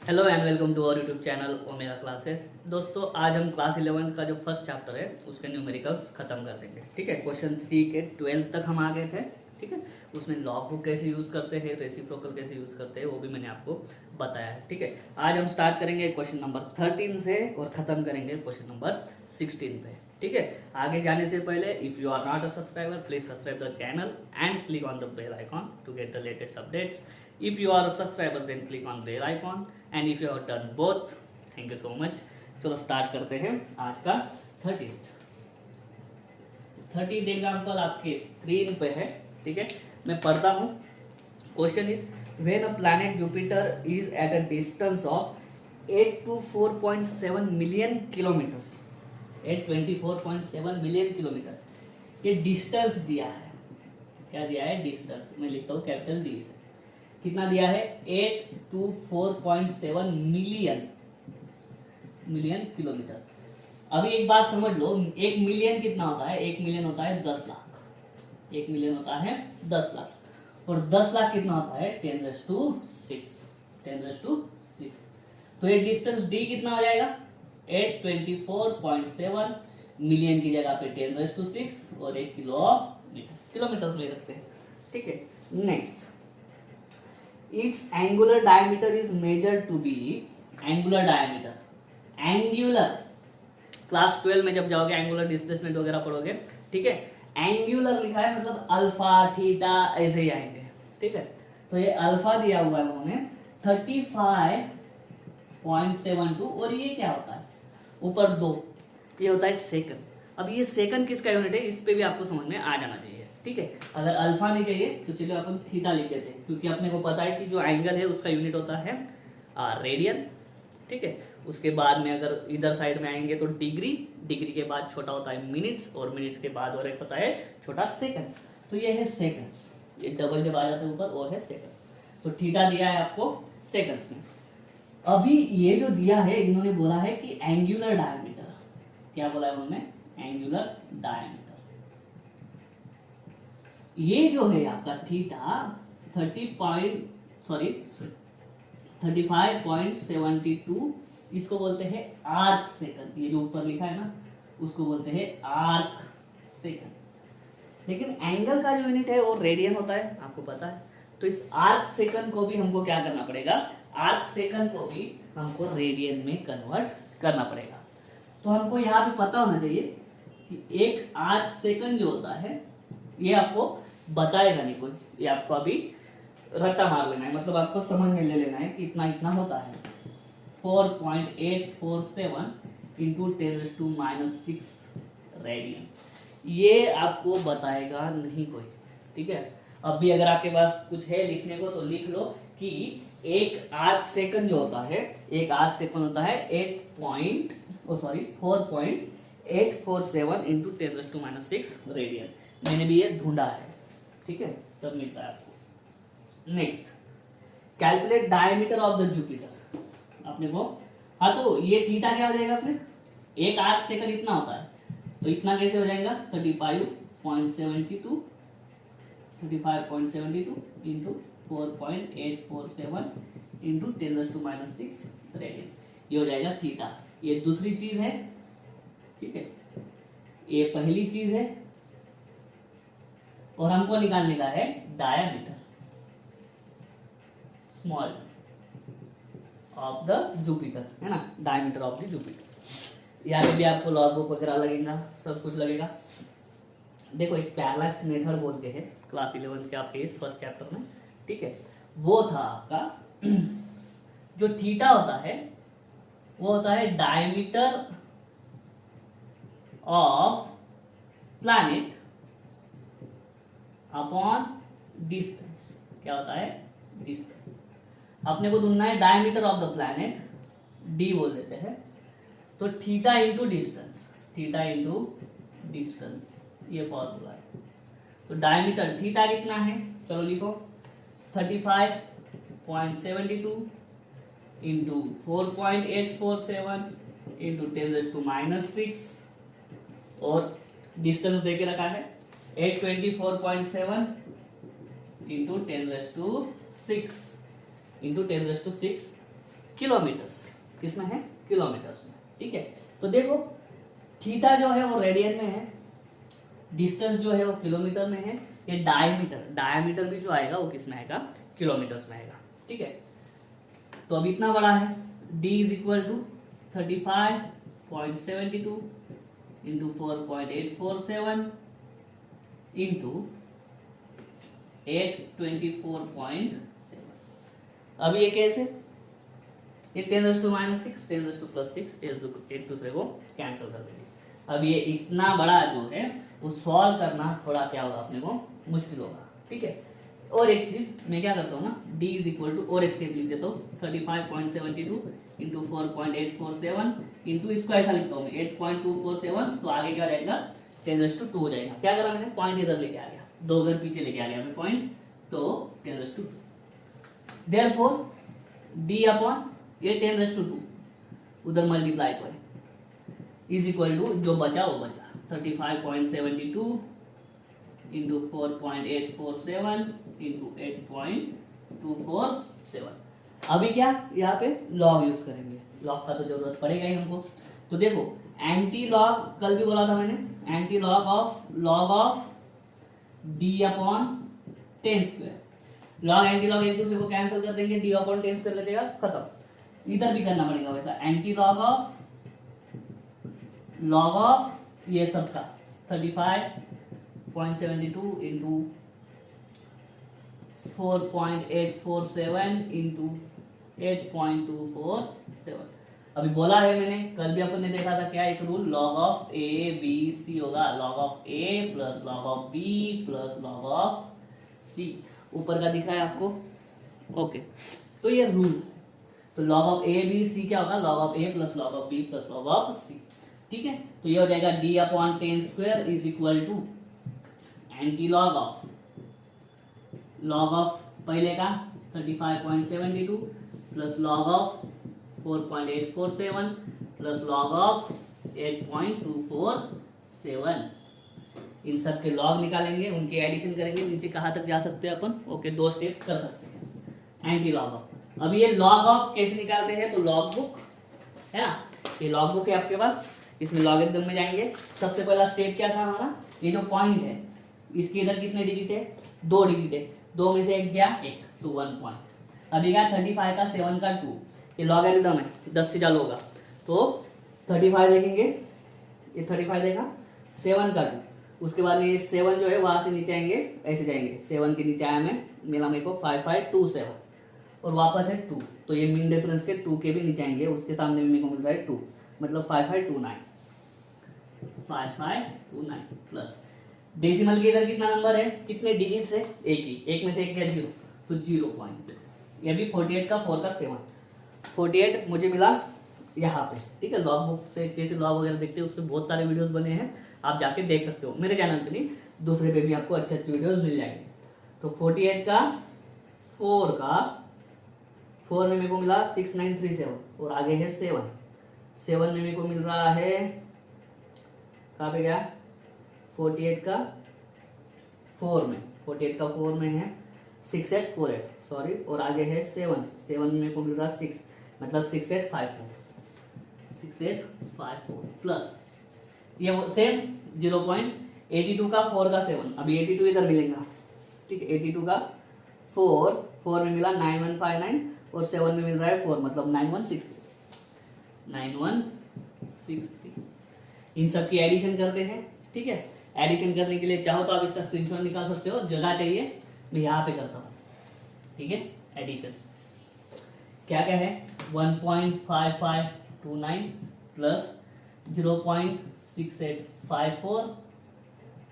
Hello and welcome to our YouTube channel Omega classes. दोस्तों आज हम क्लास 11th का जो फर्स्ट चैप्टर है उसके न्यूमेरिकल्स खत्म कर देंगे। ठीक है, क्वेश्चन 3 के 12 तक हम आ गए थे। ठीक है, उसमें लॉग बुक कैसे यूज़ करते हैं, रेसिप्रोकल कैसे यूज़ करते हैं वो भी मैंने आपको बताया है। ठीक है, आज हम स्टार्ट करेंगे क्वेश्चन नंबर 13 से और ख़त्म करेंगे क्वेश्चन नंबर 16 पे। ठीक है, आगे जाने से पहले if you are not a subscriber please subscribe the channel and click on the bell icon to get the latest updates. If you are a subscriber then click on bell icon and if you have done both thank you so much। चलो start करते हैं आज का 13th example आपके screen पे है। ठीक है, मैं पढ़ता हूँ। Question is when a planet Jupiter is at a distance of 824.7 million kilometres, 824.7 million kilometres. ये डिस्टेंस दिया है। क्या दिया है? डिस्टेंस। मैं लिखता हूँ कैपिटल डी से। कितना दिया है? 824.7 मिलियन किलोमीटर। अभी एक बात समझ लो, 1 मिलियन कितना होता है? 1 मिलियन होता है 10 लाख। 1 मिलियन होता है 10 लाख और 10 लाख कितना होता है? 10⁻6। 10⁻6। तो ये डिस्टेंस डी कितना हो जाएगा? 824.7 मिलियन की जगह पे 10⁻6 और 1 किलोमीटर ले रखते हैं। ठीक है, next its angular diameter is measured to be angular diameter। angular class 12 में जब जाओगे एंगुलर डिस्प्लेसमेंट वगैरह पढ़ोगे। ठीक है, एंगुलर लिखा है मतलब अल्फा थीटा ऐसे ही आएंगे। ठीक है, तो ये अल्फा दिया हुआ है उन्होंने 35.72 और ये क्या होता है? ऊपर 2, ये होता है सेकंड। अब ये सेकंड किसका यूनिट है इस पे भी आपको समझ में आ जाना चाहिए। ठीक है, अगर अल्फा नहीं चाहिए तो चलिए अपन थीटा लिख देते हैं, क्योंकि अपने को पता है कि जो एंगल है उसका यूनिट होता है रेडियन। ठीक है, उसके बाद में अगर इधर साइड में आएंगे तो डिग्री, डिग्री के बाद छोटा होता है मिनट्स और मिनट्स के बाद और एक होता है छोटा सेकंड्स। तो ये है सेकंड्स, ये डबल जब आ जाता है ऊपर और है सेकंड्स। तो थीटा दिया है आपको सेकंड्स में। अभी ये जो दिया है इन्होंने बोला है कि एंगुलर डायमीटर। क्या बोला है उन्होंने? Angular diameter. ये जो है आपका थीटा 35.72 इसको बोलते हैं आर्क सेकंड। ये जो ऊपर लिखा है ना उसको बोलते हैं आर्क सेकंड। लेकिन एंगल का जो यूनिट है वो रेडियन होता है, आपको पता है। तो इस आर्क सेकंड को भी हमको क्या करना पड़ेगा? आर्क सेकंड को भी हमको रेडियन में कन्वर्ट करना पड़ेगा। तो हमको यहाँ पे पता होना चाहिए कि एक आर्क सेकंड जो होता है ये आपको बताएगा नहीं कोई, ये आपको अभी रट्टा मार लेना है, मतलब आपको समझ में ले लेना है कि इतना इतना होता है। 4.847 इंटू 10⁻6 रेडियन, ये आपको बताएगा नहीं कोई। ठीक है, अब भी अगर आपके पास कुछ है लिखने को तो लिख लो कि एक आर्क सेकंड जो होता है, एक आर्क सेकंड होता है 4.847 इंटू 10⁻6 रेडियन। मैंने भी ये ढूंढा है। ठीक है, तब मिलता है आपको। Next, calculate diameter of the Jupiter. अपने को हाँ, तो ये थीटा क्या हो जाएगा फिर? एक आर्क सेकंड इतना होता है तो इतना कैसे हो जाएगा? 35.72 इंटू 4.847 इंटू 10⁻6 रेडियन, ये हो जाएगा थीटा। ये दूसरी चीज है। ठीक है, ये पहली चीज है और हमको निकालने का है diameter, small of the Jupiter, है ना, डायमीटर ऑफ द जुपिटर। यहाँ पे भी आपको लॉग बुक वगैरह लगेगा, सब कुछ लगेगा। देखो एक पैरेलल मेथड बोल के है क्लास 11 के आपके इस फर्स्ट चैप्टर में। ठीक है, वो था आपका जो थीटा होता है वो होता है diameter of planet upon distance. क्या होता है? डिस्टेंस। अपने को ढूंढना है diameter of the planet, D बोल देते हैं। तो theta into distance, theta into distance, ये फॉर्मूला है। तो डायमीटर थीटा कितना है? चलो लिखो 35.72 इंटू 4.847 इंटू 10⁻6 और डिस्टेंस देके रखा है 824.7 इंटू 10⁻6 इंटू 10⁻6 किलोमीटर्स, किसमें है, किलोमीटर्स में, ठीक है। तो देखो थीटा जो है वो रेडियन में है, डिस्टेंस जो है वो किलोमीटर में है, ये डायमीटर भी जो आएगा वो किस में आएगा, किलोमीटर्स में आएगा, ठीक है। तो अब इतना बड़ा है, d is equal to 35.72 into 4.847 into 824.7। अब ये कैसे, ये 10⁻⁻⁶ 10⁻+6 एक दूसरे को कैंसिल कर देंगे। अब ये इतना बड़ा जो है वो सॉल्व करना थोड़ा क्या होगा अपने को, मुश्किल होगा, ठीक है। और एक चीज मैं क्या करता हूँ ना, d इज इक्वल टू और एक स्टेप लिख देता हूँ 35.72 इंटू 4.847 इंटू इसको ऐसा लिखता हूँ मैं 8.247, तो आगे क्या रहेगा 10⁻² हो जाएगा। क्या करा मैंने, पॉइंट इधर लेके आ गया, 2 घर पीछे लेके आ गया मैं पॉइंट, तो 10⁻²। देयरफॉर d अपॉन ये 10⁻² उधर मल्टीप्लाई करें इज इक्वल टू जो बचा वो बचा 35.72 इंटू 4.847 इंटू 8.247। अभी क्या यहाँ पे लॉग यूज करेंगे, लॉग का तो जरूरत पड़ेगा ही हमको। तो देखो एंटी लॉग कल भी बोला था मैंने, anti log of d upon 10²। Log anti log एक दूसरे को कैंसिल कर देंगे, d अपॉन 10² लगेगा, खत्म। इधर भी करना पड़ेगा वैसा, एंटी लॉग ऑफ ये सब का 35.72 इंटू 4.847 इंटू 8.247। अभी बोला है मैंने, कल भी अपन ने देखा था क्या, एक rule log of a b c होगा, log of a plus log of b plus log of c। ऊपर का दिख रहा है आपको, ओके। तो ये रूल, तो log of a b c क्या होगा, log of a plus log of b plus log of c, ठीक है। तो ये हो जाएगा d upon 10² is equal to anti log of पहले का 35.72 plus log of 4.847 plus log of 8.247। इन सब के लॉग निकालेंगे, उनके एडिशन करेंगे, नीचे कहाँ तक जा सकते हैं अपन, ओके 2 स्टेप कर सकते हैं। एंटी लॉग ऑफ, अब ये लॉग ऑफ कैसे निकालते हैं, तो लॉग बुक है ना, ये लॉग बुक है आपके पास, इसमें लॉगरिथम में जाएंगे। सबसे पहला स्टेप क्या था हमारा, ये जो पॉइंट है इसके इधर कितने डिजिट है, 2 डिजिट है, 2 में से एक गया 1, तो 1 पॉइंट। अभी क्या 35 का 7 का 2, ये लॉगरिथम है, 10 से चालू होगा, तो 35 देखेंगे, ये 35 देखा, 7 का 2, उसके बाद में ये 7 जो है वहां से नीचे आएंगे, ऐसे जाएंगे, 7 के नीचे आया मैं, मिला मेरे को 5527 और वापस है 2, तो ये मीन डिफरेंस के 2 के भी नीचे आएंगे, उसके सामने भी मेरे को मिल रहा है 2, मतलब 5529 प्लस डेसिमल के इधर कितना नंबर है, कितने डिजिट्स है, एक ही, एक में से एक गया 0, तो 0 पॉइंट। ये भी 48 का 4 का 7, 48 मुझे मिला यहाँ पे, ठीक है। लॉग बुक से कैसे लॉग वगैरह देखते हैं, उस पर बहुत सारे वीडियोस बने हैं, आप जाके देख सकते हो, मेरे चैनल पे नहीं, दूसरे पे भी आपको अच्छे अच्छे वीडियोस मिल जाएंगे। तो 48 का 4 में मेरे को मिला 6937 और आगे है 7 में मेरे को मिल रहा है, कहाँ पे गया, 48 का 4 में, 48 का 4 में है 6848 सॉरी, और आगे है 7 में मेरे को मिल रहा 6, मतलब 6854 प्लस ये सेम 0.82 का 4 का 7, अभी 82 इधर मिलेगा, ठीक है। 82 का 4 में मिला 9159 और 7 में मिल रहा है 4, मतलब 9163। इन सब की एडिशन करते हैं, ठीक है। एडिशन करने के लिए चाहो तो आप इसका स्क्रीनशॉट निकाल सकते हो, जगह चाहिए मैं यहाँ पे करता हूँ, ठीक है। एडिशन क्या क्या है, 1.5529 प्लस 0.6854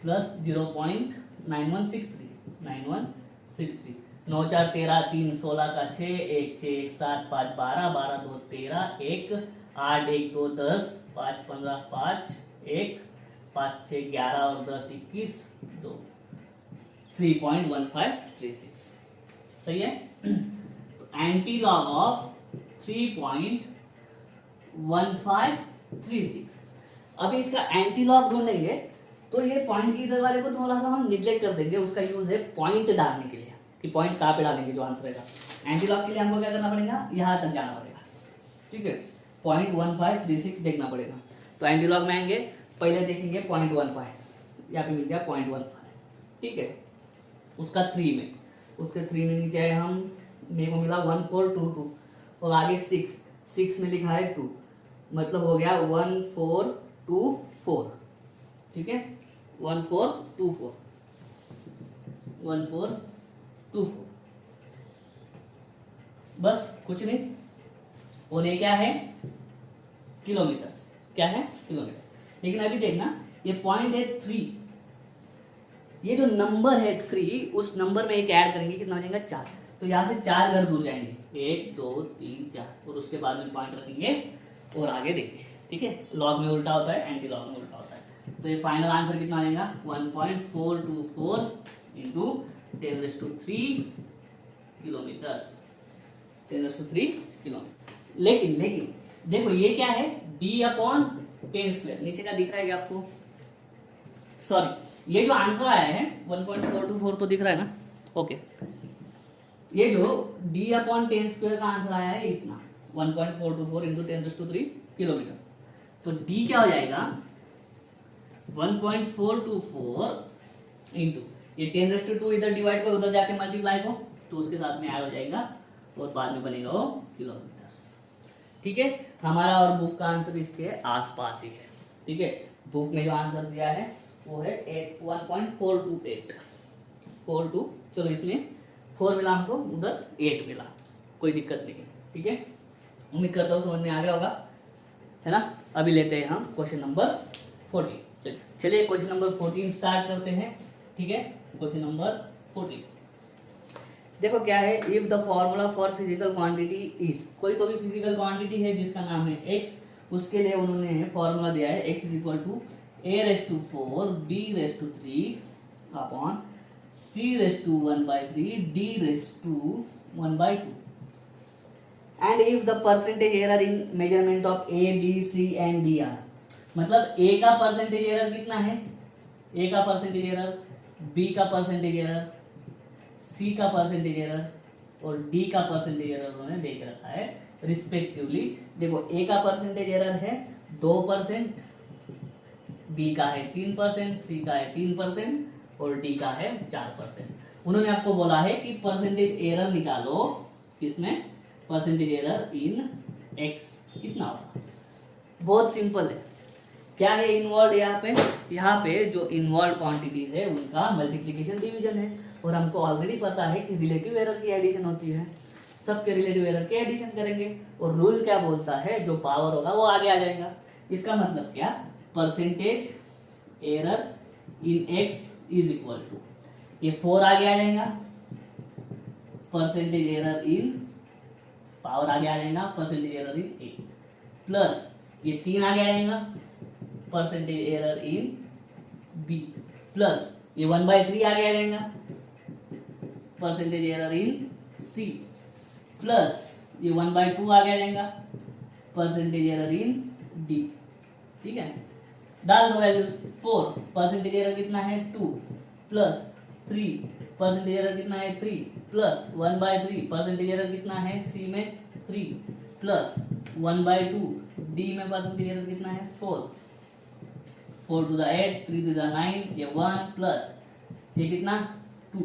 प्लस 0.9163 9 4 13 3 16 का 6 1 6 1 7 5 12 12 2 13 1 8 1 2 10 5 15 5 1 5 6 11 और 10 21 2 3.1536 सही है। तो एंटी लॉग ऑफ 3.1536। अभी इसका एंटी लॉग ढूंढेंगे तो ये पॉइंट की इधर वाले को थोड़ा सा हम निग्लेक्ट कर देंगे, उसका यूज है पॉइंट डालने के लिए कि पॉइंट कहाँ पे डालेंगे जो आंसर रहेगा। एंटी लॉग के लिए हमको क्या करना पड़ेगा, यहाँ तक जाना पड़ेगा, ठीक है, 0.1536 देखना पड़ेगा। तो एंटीलॉग में आएंगे, पहले देखेंगे 0.15, यहाँ पे मिल गया 0.15, ठीक है। उसका 3 में, उसके 3 में नीचे आए हम, मेरे को मिला 1422 और आगे 6 में लिखा है 2, मतलब हो गया 1424, ठीक है, 1424 बस, कुछ नहीं। और ये क्या है, किलोमीटर, क्या है, किलोमीटर। लेकिन अभी देखना, ये पॉइंट है 3, ये जो नंबर है 3, उस नंबर में एक ऐड करेंगे, कितना हो जाएगा 4। तो यहाँ से 4 घर दूर जाएंगे, 1 2 3 4, और उसके बाद में पॉइंट रखेंगे और आगे देखेंगे, ठीक है। लॉग में उल्टा होता है, एंटी लॉग में उल्टा होता है। तो ये फाइनल आंसर कितना आ जाएगा, 1.424 इंटू 10⁻³ किलोमीटर, 10⁻³ किलोमीटर। लेकिन देखो ये क्या है, D/10², नीचे का दिख रहा है क्या आपको, सॉरी, ये जो आंसर आया है 1.424 तो दिख रहा है ना, ओके। ये जो D/10² का आंसर आया है इतना, 1.424 इंटू 10⁻³ किलोमीटर। तो D क्या हो जाएगा, 1.424 इंटू ये 10⁻² इधर डिवाइड कर, उधर जाके मल्टीप्लाई को, तो उसके साथ में ऐड हो जाएगा और बाद में बनेगा वो किलोमीटर, ठीक है। हमारा और बुक का आंसर इसके आसपास ही है, ठीक है। बुक में जो आंसर दिया है वो है 1.42842, चलो इसमें 4 मिला हमको, उधर 8 मिला, कोई दिक्कत नहीं है, ठीक है। उम्मीद करता हूँ समझ में आ गया होगा, है ना। अभी लेते हैं हम क्वेश्चन नंबर 14, चलिए क्वेश्चन नंबर 14 स्टार्ट करते हैं, ठीक है। क्वेश्चन नंबर 14 देखो क्या है, if the formula for physical quantity is, कोई तो भी फिजिकल क्वांटिटी है जिसका नाम है x, उसके लिए उन्होंने फॉर्मूला दिया है x = a⁴ b�3 upon c⁴1/3 d⁻⁴1/2 and if the percentage error in measurement of a b c and d are, मतलब a का परसेंटेज एरर कितना है, a का परसेंटेज एरर, b का परसेंटेज एरर, c का percentage error और d का percentage error उन्होंने देख रखा है रिस्पेक्टिवली। देखो a का परसेंटेज एरर है 2%, b का है 3%, c का है 3% और d का है 4%। उन्होंने आपको बोला है कि परसेंटेज एरर निकालो, किसमें, परसेंटेज एरर इन x कितना होगा। बहुत सिंपल है, क्या है इन्वॉल्व यहाँ पे जो इन्वॉल्व क्वांटिटीज है उनका मल्टीप्लिकेशन डिवीजन है, और हमको ऑलरेडी पता है कि रिलेटिव एरर की एडिशन होती है, सबके रिलेटिव एरर की एडिशन करेंगे, और रूल क्या बोलता है, जो पावर होगा वो आगे आ जाएगा। इसका मतलब क्या, percentage error in x is equal to, ये 4 आगे आ जाएगा, परसेंटेज एरर इन पावर आगे आ जाएगा, percentage error in a, plus ये 3 आगे आ जाएगा, परसेंटेज एरर इन b, प्लस ये 1/3 आगे आ जाएगा, परसेंटेज एरर इन c, प्लस ये 1/2 आगे आ जाएगा, परसेंटेज एरर इन d, ठीक है। डाल दो वैल्यूज, 4 परसेंटेज एरर कितना है 2, प्लस 3 परसेंटेज एरर कितना है 3, प्लस 1/3 परसेंटेज एरर कितना है c में 3, प्लस 1/2 d में परसेंटेज एरर कितना है 4 to the 8, 3 to the 9, ये 1 प्लस ये कितना 2,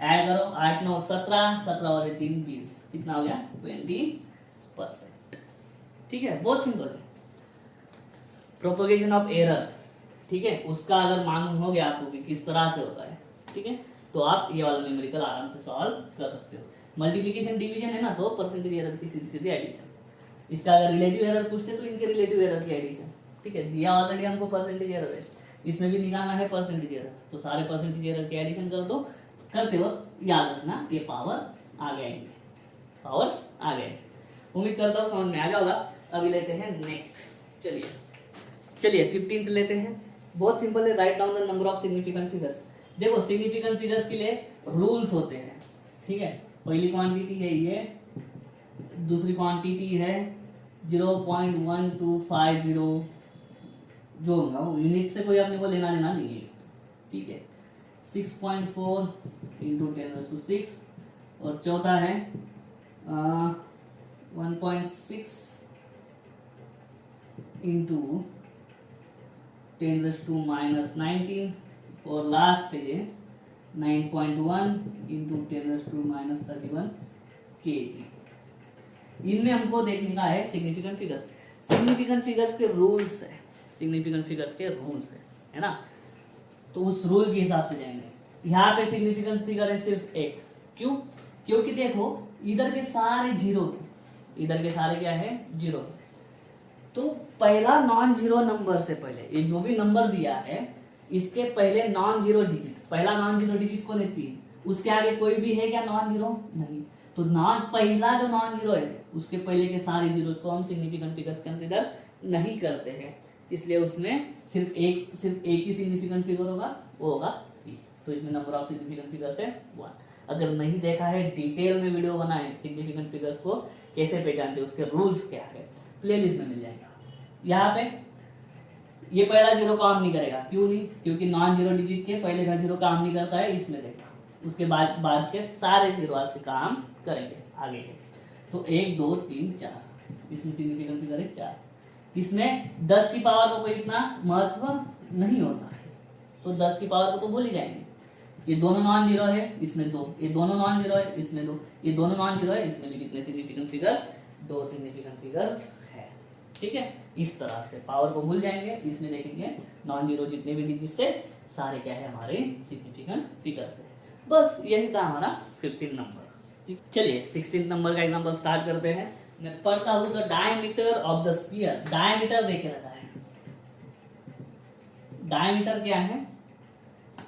ऐड करो 8 9 17, 17 और 3 20, कितना हो गया 20%, ठीक है। बहुत सिंपल है। प्रोपोगेशन ऑफ एरर, ठीक है, उसका अगर मालूम हो गया आपको कि किस तरह से होता है, ठीक है, तो आप ये वाला न्यूमेरिकल आराम से सॉल्व कर सकते हो। मल्टीप्लिकेशन डिवीजन है ना, तो परसेंटेज एरर की सीधी सीधी एडिशन, इसका अगर रिलेटिव एरर पूछते तो इनके रिलेटिव एरर की एडिशन, ठीक है। दिया ऑलरेडी हमको परसेंटेज एरर है, इसमें भी निकालना है परसेंटेज एरर, तो सारे परसेंटेज एरर की एडिशन कर दो। करते वक्त याद रखना ये पावर आ गए, पावर्स आ गए। उम्मीद करता हूँ समझ में आ गया होगा। अभी लेते हैं नेक्स्ट, चलिए 15th लेते हैं। बहुत सिंपल है, write down the number of significant figures. देखो सिग्निफिकेंट फिगर्स के लिए रूल्स होते हैं, ठीक है। पहली क्वांटिटी है ये, दूसरी क्वांटिटी है 0.1250, जो होगा वो यूनिट से कोई अपने को लेना देना नहीं है इसमें, ठीक है। 6.4 इंटू 10⁻⁶, और चौथा है 1.6 इंटू 10⁻⁻19 और लास्ट है 9.1 इंटू 10⁻31 kg। इनमें हमको देखने का है सिग्निफिकेंट फिगर्स। सिग्निफिकेंट फिगर्स के रूल्स है, सिग्निफिकेंट फिगर्स के रूल्स है ना। तो उस रूल के हिसाब से जाएंगे। यहाँ पे सिग्निफिकेंट फिगर है सिर्फ एक। क्यों? क्योंकि देखो इधर के सारे जीरो, इधर के सारे क्या है जीरो। तो पहला नॉन जीरो नंबर से पहले ये जो भी नंबर दिया है इसके पहले नॉन जीरो डिजिट, पहला नॉन जीरो डिजिट कौन है 3, उसके आगे कोई भी है क्या नॉन जीरो? नहीं। तो नॉन पहला जो नॉन जीरो है उसके पहले के सारे जीरोस को हम सिग्निफिकेंट फिगर्स कंसीडर नहीं करते हैं, इसलिए उसमें सिर्फ एक ही सिग्निफिकेंट फिगर होगा, वो होगा 3। तो इसमें नंबर ऑफ सिग्निफिकेंट फिगर्स है 1। अगर नहीं देखा है डिटेल में वीडियो बनाए सिग्निफिकेंट फिगर्स को कैसे पहचानते, उसके रूल्स क्या है, प्लेलिस्ट में मिल जाएगा। यहाँ पे ये पहला जीरो काम नहीं करेगा। क्यों नहीं? क्योंकि नॉन जीरो डिजिट के पहले का जीरो काम नहीं करता है, इसमें देखा। उसके बाद के सारे जीरो आपके काम करेंगे आगे के। तो 1 2 3 4 इसमें सिग्निफिकेंट फिगर है 4। इसमें 10 की पावर को कोई इतना महत्व नहीं होता है, तो 10 की पावर को तो भूल ही जाएंगे। ये दोनों नॉन जीरो है, इसमें 2, ये दोनों नॉन जीरो है, इसमें 2, ये दोनों नॉन जीरो है, इसमें भी कितने सिग्निफिकेंट फिगर्स? 2 सिग्निफिकेंट फिगर्स है। ठीक है, इस तरह से पावर को भूल जाएंगे। इसमें देखेंगे नॉन जीरो जितने भी डिजिट्स है सारे क्या है हमारे सिग्निफिकेंट फिगर्स है। बस यही था हमारा 15 नंबर। ठीक, चलिए 16 नंबर का एग्जांपल स्टार्ट करते हैं। मैं पढ़ता हूं the diameter of the sphere. Diameter देखे रखा है, डायमीटर क्या है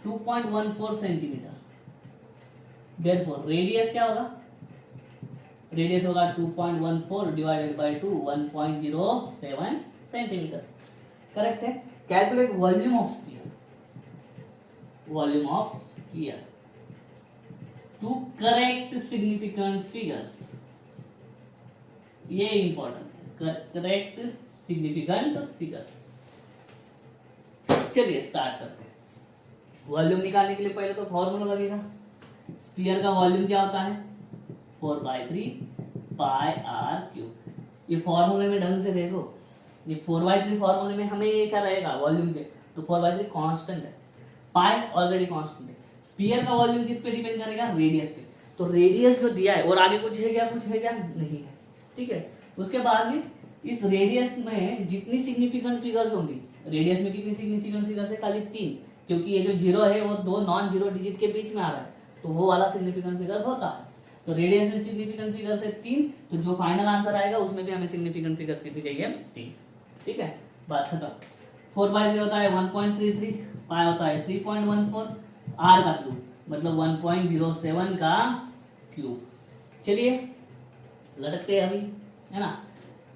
2.14 सेंटीमीटर। देयरफॉर रेडियस क्या होगा? रेडियस होगा 2.14 डिवाइडेड बाय 2 1.07 सेंटीमीटर। करेक्ट है। Calculate volume of sphere, volume of sphere to correct significant figures. ये इंपॉर्टेंट है, करेक्ट सिग्निफिकेंट फिगर्स। चलिए स्टार्ट करते हैं। वॉल्यूम निकालने के लिए पहले तो फॉर्मूला लगेगा। स्फीयर का वॉल्यूम क्या होता है 4/3 पाई आर क्यूब। ये फॉर्मूले में ढंग से देखो, ये 4/3 फॉर्मूले में हमेशा रहेगा वॉल्यूम के, तो 4/3 कांस्टेंट है, पाई ऑलरेडी कांस्टेंट है। स्फीयर का वॉल्यूम किस पे डिपेंड करेगा? रेडियस पे। तो रेडियस जो दिया है और आगे कुछ है क्या? कुछ है क्या? नहीं है। ठीक है, उसके बाद में इस रेडियस में जितनी सिग्निफिकेंट फिगर्स होंगी, रेडियस में कितनी सिग्निफिकेंट फिगर्स है? खाली 3, क्योंकि ये जो जीरो है वो 2 नॉन जीरो डिजिट के बीच में आ रहा है, तो वो वाला सिग्निफिकेंट फिगर होता है। तो रेडियस में सिग्निफिकेंट फिगर्स है 3, तो जो फाइनल आंसर आएगा उसमें भी हमें सिग्निफिकेंट फिगर्स कितनी चाहिए? 3। ठीक है, बात खत्म। 4/3 होता है 1.33, पाई होता है 3.14, आर का क्यूब मतलब 1.07 का क्यूब। चलिए लटकते हैं अभी, है ना।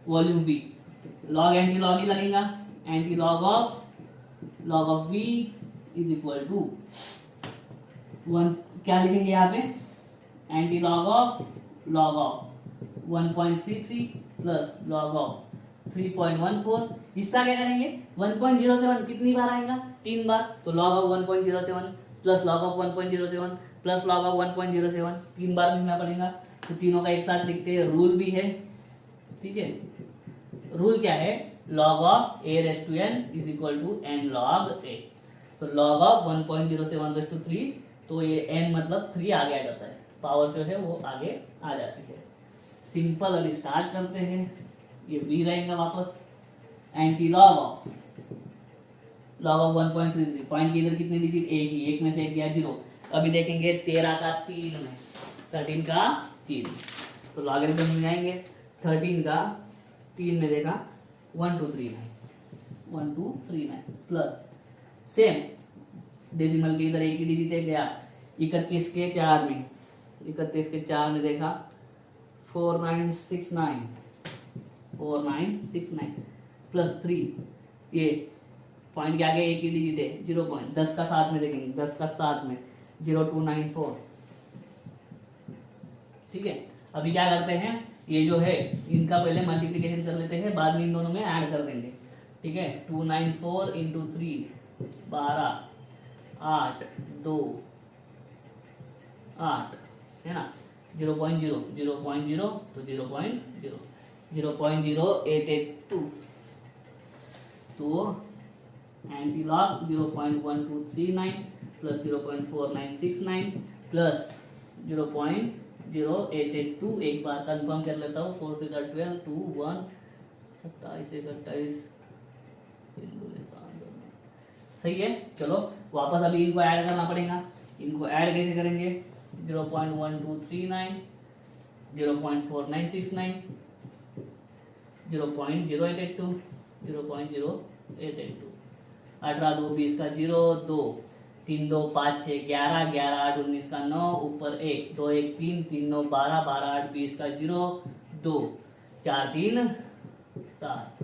Volume v, log antilog ही लगेगा। Anti log of v is equal to 1, क्या लिखेंगे यहाँ पे? Anti log of 1.33 plus log of 3.14। इसका क्या करेंगे? 1.07 कितनी बार आएगा? 3 बार। तो log of 1.07 plus log of 1.07 plus log of 1.07 3 बार लिखना पड़ेगा। तो तीनों का एक साथ लिखते हैं। रूल भी है, ठीक है। रूल क्या है? Log of a⁻n is equal to n log a। तो लॉग ऑफ 1.07/3, तो ये n मतलब 3 आगे आ जाता है, पावर जो है वो आगे आ जाती है। सिंपल। अभी स्टार्ट करते हैं। ये v रहेगा वापस। एंटी लॉग ऑफ 1.33, पॉइंट की इधर कितने डिजिट? एक ही, एक में से एक गया 0। अभी देखेंगे 13 का 3 में, 13 का 3, तो लॉगरिथम में जाएंगे। 13 का 3 में देखा 1239 प्लस सेम डेसिमल के इधर एक ही डिजिट है गया 31 के 4 में, 31 के 4 में देखा 4969 प्लस 3, ये पॉइंट के आगे एक ही डिजिट है 0. 10 का 7 में देखेंगे, 10 का 7 में 0294। ठीक है, अभी क्या करते हैं? ये जो है इनका पहले मल्टीप्लिकेशन कर लेते हैं, बाद में इन दोनों में ऐड कर देंगे। ठीक है, 294 इंटू 3 12 8 2 8 है ना। 0.0 0.0 तो 0.0 0.0882 तो एंटीलॉग 0.1239 प्लस 0.4969 प्लस 0.0882, एक बार कंफर्म कर लेता हूँ, 4 से 12 2 1 27 28 सही है। चलो वापस अभी इनको ऐड करना पड़ेगा। इनको ऐड कैसे करेंगे? 0.1239 0.4969 0.0882 0.0882 18 2 20 का 0 2 3 2 5 6 11 11 8 19 का 9 ऊपर 1 2 1 3 3 9 12 12 8 20 का 0 2 4 3 7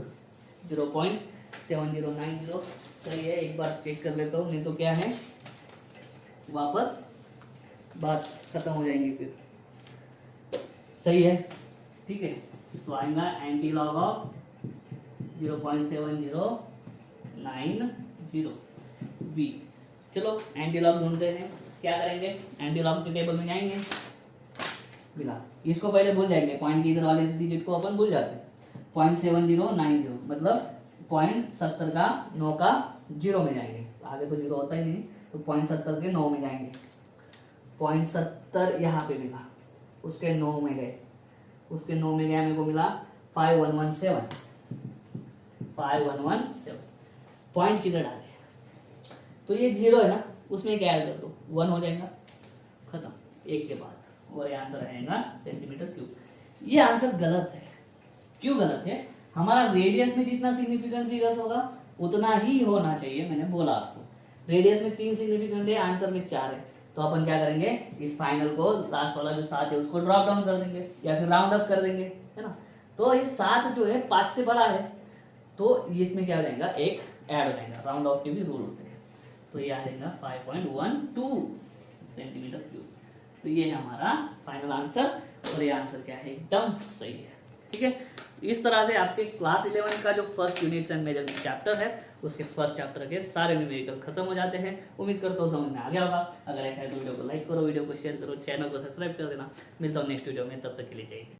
0.7090 सही है। एक बार चेक कर लेता हूँ, नहीं तो क्या है वापस बात खत्म हो जाएंगी फिर। सही है, ठीक है। तो आएगा एंटीलॉग ऑफ 0.7090 बी। चलो एंटीलॉग ढूंढते हैं, क्या करेंगे? एंटीलॉग के टेबल में जाएंगे, मिला इसको पहले भूल जाएंगे, पॉइंट की इधर वाले डिजिट को अपन भूल जाते हैं। 0.7090 मतलब 0.70 का 9 का 0 में जाएंगे, आगे तो 0 होता ही नहीं, तो 0.70 के 9 में जाएंगे। 0.70 यहाँ पे मिला, उसके 9 में गए, उसके 9 में गया, मेरे को मिला 5117 पॉइंट किधर डाले? तो ये 0 है ना, उसमें एक ऐड कर दो, 1 हो जाएगा, खत्म एक के बाद, और ये आंसर आएगा सेंटीमीटर क्यूब। ये आंसर गलत है। क्यों गलत है? हमारा रेडियस में जितना सिग्निफिकेंट फिगर्स होगा उतना ही होना चाहिए, मैंने बोला आपको। रेडियस में 3 सिग्निफिकेंट है, आंसर में 4 है, तो अपन क्या करेंगे? इस फाइनल को, लास्ट वाला जो 7 है उसको ड्रॉप डाउन कर देंगे या फिर राउंड अप कर देंगे, है ना। तो ये 7 जो है 5 से बड़ा है, तो इसमें क्या हो जाएगा? एक ऐड हो जाएगा, राउंड ऑफ के भी रूल होते हैं। तो ये आ जाएगा 5.12 सेंटीमीटर क्यूब। तो ये है हमारा फाइनल आंसर, और ये आंसर क्या है? एकदम सही है, ठीक है। इस तरह से आपके क्लास 11 का जो first units and measurement chapter है, उसके फर्स्ट चैप्टर के सारे न्यूमेरिकल खत्म हो जाते हैं। उम्मीद करता हूँ समझ में आ गया होगा। अगर ऐसा है तो वीडियो को लाइक करो, वीडियो को शेयर करो, चैनल को सब्सक्राइब कर देना। मिलता हूँ नेक्स्ट वीडियो में, तब तक के लिए चाहिए।